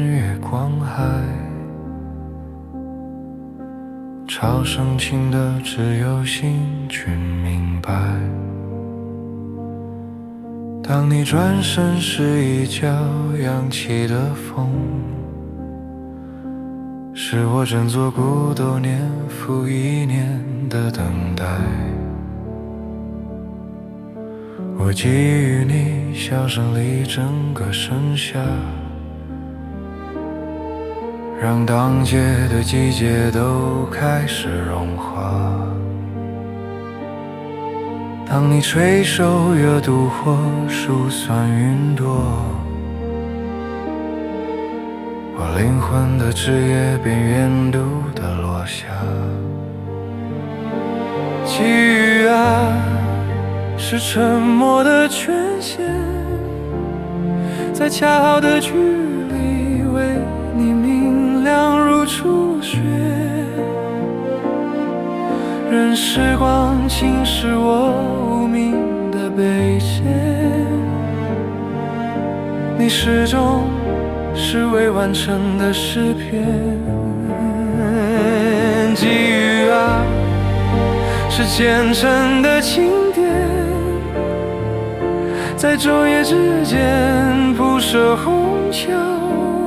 月光海，潮声轻的只有幸运明白。当你转身时，一角扬起的风，是我整座孤斗年复一年的等待。我给予你笑声里整个盛夏，让当街的季节都开始融化。当你垂手阅读或数算云朵，我灵魂的枝叶边缘度的落下。际遇啊，是沉默的权限，在恰好的距离为你明亮如初雪，任时光侵蚀我无名的悲切，你始终是未完成的诗篇。际遇啊，是虔诚的经典，在昼夜之间铺设虹桥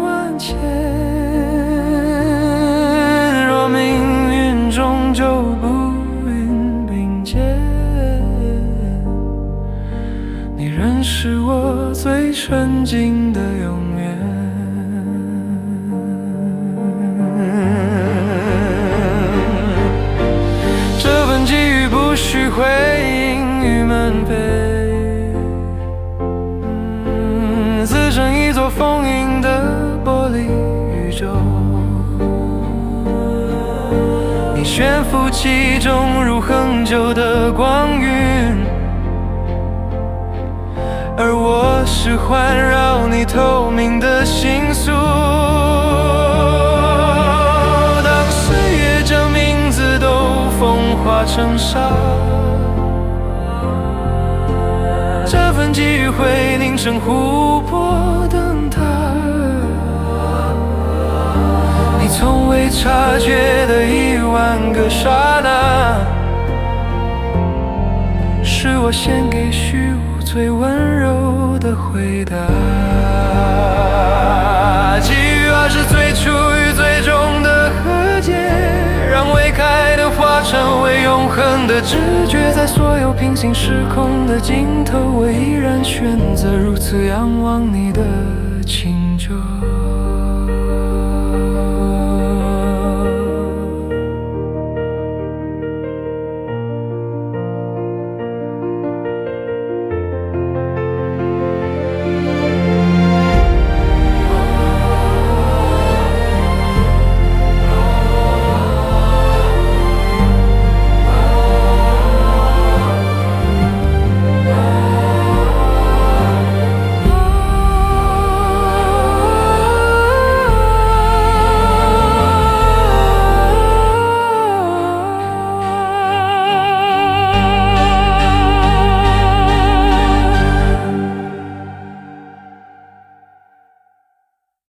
万千。若命运终究不允并肩，你仍是我最纯净的永远。这份际遇不需回应与门扉，自成一座丰盈的玻璃宇宙，你悬浮其中如恒久的光晕，而我是环绕你透明的星宿。当岁月将名字都风化成沙，这份际遇会凝成湖泊灯塔。你从未察觉的10000个刹那，是我献给虚无最温柔的回答。际遇啊，是最初与最终的和解，让未开的花成为永恒的直觉。在所有平行时空的尽头，我依然选择如此仰望你的清澈。